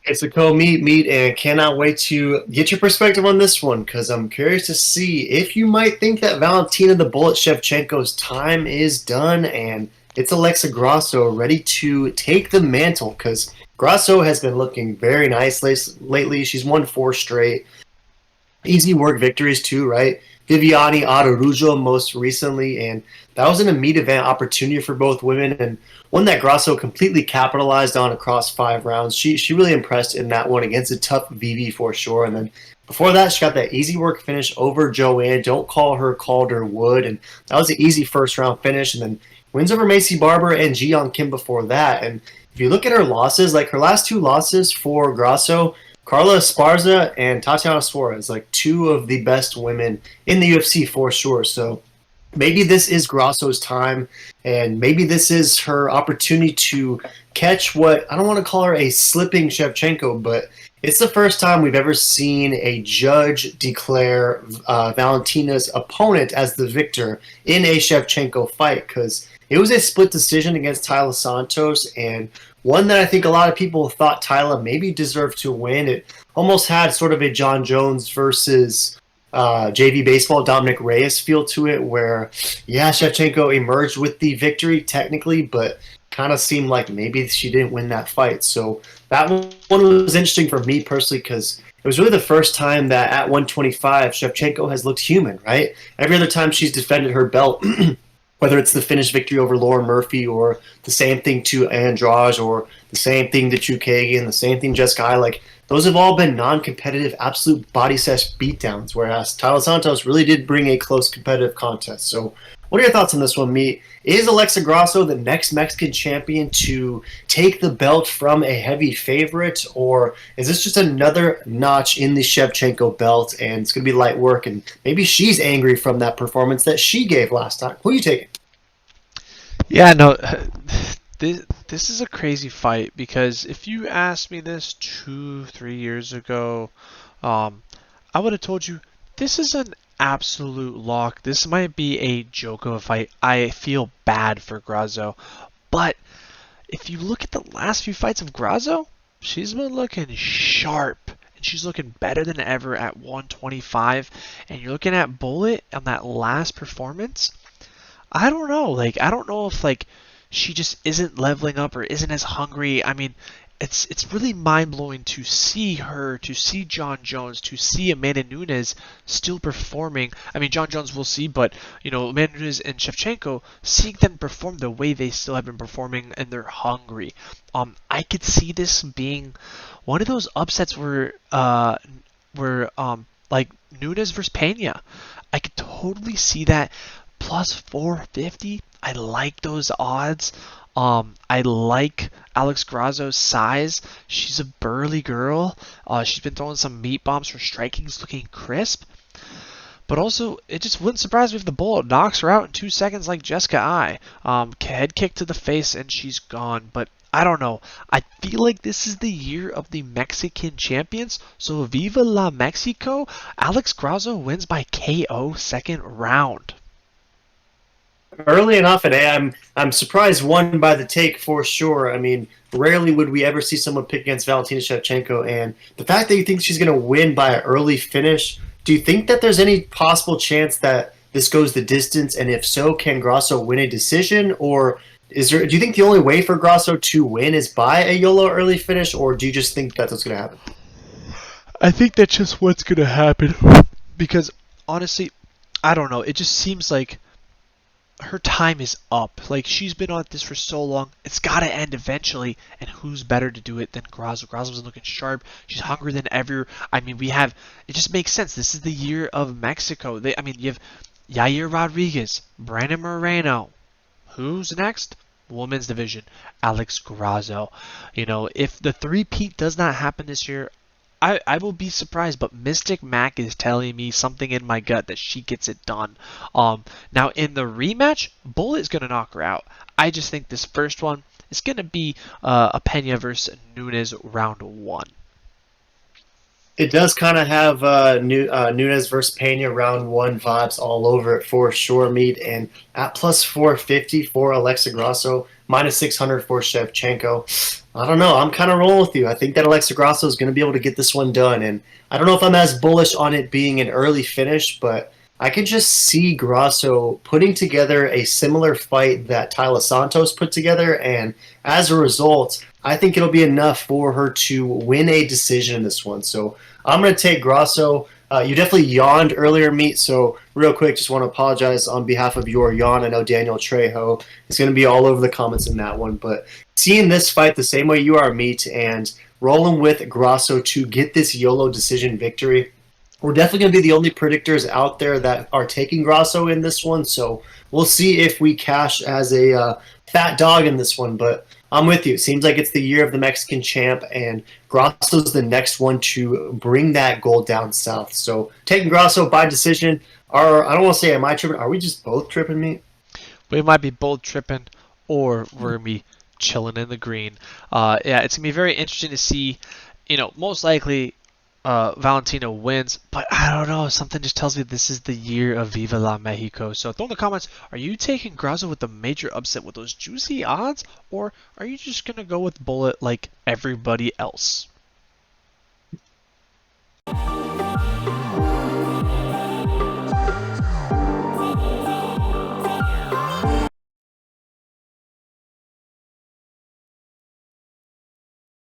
It's a co-meet, and cannot wait to get your perspective on this one because I'm curious to see if you might think that Valentina the Bullet Shevchenko's time is done and it's Alexa Grasso ready to take the mantle because Grasso has been looking very nice lately. She's won 4 straight. Easy work victories too, right? Viviani Araujo most recently, and that was in a meat event opportunity for both women, and one that Grasso completely capitalized on across 5 rounds. She really impressed in that one against a tough Vivi for sure. And then before that, she got that easy work finish over Joanne. Don't call her Calder Wood, and that was an easy first round finish. And then wins over Macy Barber and Jiyeon Kim before that. And if you look at her losses, like her last 2 losses for Grasso, Carla Esparza and Tatiana Suarez, like 2 of the best women in the UFC for sure. So maybe this is Grasso's time, and maybe this is her opportunity to catch what I don't want to call her a slipping Shevchenko, but it's the first time we've ever seen a judge declare Valentina's opponent as the victor in a Shevchenko fight because it was a split decision against Tyler Santos, and one that I think a lot of people thought Tyler maybe deserved to win. It almost had sort of a John Jones versus JV Baseball Dominic Reyes feel to it, where, yeah, Shevchenko emerged with the victory technically, but kind of seemed like maybe she didn't win that fight. So that one was interesting for me personally because it was really the first time that at 125 Shevchenko has looked human, right? Every other time she's defended her belt, whether it's the finish victory over Lauren Murphy or the same thing to Andrade or the same thing to Chukagian, the same thing Jessica Eye, like those have all been non-competitive, absolute body sesh beatdowns, whereas Tyler Santos really did bring a close competitive contest. So what are your thoughts on this one, Meat? Is Alexa Grasso the next Mexican champion to take the belt from a heavy favorite, or is this just another notch in the Shevchenko belt and it's going to be light work and maybe she's angry from that performance that she gave last time? Who are you taking? Yeah, no, this is a crazy fight because if you asked me this 2, 3 years ago, I would have told you this is an absolute lock. This might be a joke of a fight. I feel bad for Grasso, but if you look at the last few fights of Grasso, she's been looking sharp. And she's looking better than ever at 125. And you're looking at Bullet on that last performance. I don't know. Like, I don't know if like she just isn't leveling up or isn't as hungry. I mean, it's really mind blowing to see her, to see John Jones, to see Amanda Nunes still performing. I mean, John Jones we'll see, but you know, Amanda Nunes and Shevchenko, seeing them perform the way they still have been performing, and they're hungry. I could see this being one of those upsets where like Nunes versus Pena. I could totally see that plus 450. I like those odds. I like Alex Grasso's size. She's a burly girl. She's been throwing some meat bombs. Her striking's looking crisp. But also, it just wouldn't surprise me if the Bullet knocks her out in 2 seconds like Jessica Eye. Head kick to the face and she's gone. But I don't know. I feel like this is the year of the Mexican champions. So Viva la Mexico. Alex Grasso wins by KO second round. Early enough, and I'm surprised one by the take for sure. I mean, rarely would we ever see someone pick against Valentina Shevchenko, and the fact that you think she's going to win by an early finish, do you think that there's any possible chance that this goes the distance? And if so, can Grasso win a decision, or do you think the only way for Grasso to win is by a YOLO early finish, or do you just think that's what's going to happen? I think that's just what's going to happen. Because, honestly, I don't know. It just seems like her time is up. Like, she's been on this for so long. It's got to end eventually. And who's better to do it than Grasso? Grasso's looking sharp. She's hungrier than ever. I mean, it just makes sense. This is the year of Mexico. You have Yair Rodriguez, Brandon Moreno. Who's next? Women's division, Alex Grasso. You know, if the three-peat does not happen this year, I will be surprised, but Mystic Mac is telling me something in my gut that she gets it done. Now in the rematch, Bullet is gonna knock her out. I just think this first one is gonna be a Pena versus Nunes round 1. It does kind of have Nunes versus Pena round one vibes all over it for sure, Meat. And at plus 450 for Alexa Grasso, minus 600 for Shevchenko. I don't know. I'm kind of rolling with you. I think that Alexa Grasso is going to be able to get this one done. And I don't know if I'm as bullish on it being an early finish, but I could just see Grasso putting together a similar fight that Tyler Santos put together. And as a result, I think it'll be enough for her to win a decision in this one. So I'm going to take Grasso. You definitely yawned earlier, Meat. So real quick, just want to apologize on behalf of your yawn. I know Daniel Trejo is going to be all over the comments in that one. But seeing this fight the same way you are, Meat, and rolling with Grasso to get this YOLO decision victory, we're definitely going to be the only predictors out there that are taking Grasso in this one. So we'll see if we cash as a fat dog in this one. But I'm with you. It seems like it's the year of the Mexican champ, and Grasso's the next one to bring that gold down south. So taking Grasso by decision. I don't want to say am I tripping? Are we just both tripping, me? We might be both tripping, or we're gonna be chilling in the green. Yeah, it's gonna be very interesting to see. Most likely Valentina wins, but I don't know. Something just tells me this is the year of Viva la Mexico. So throw in the comments, are you taking Grasso with the major upset with those juicy odds, or are you just going to go with Bullet like everybody else?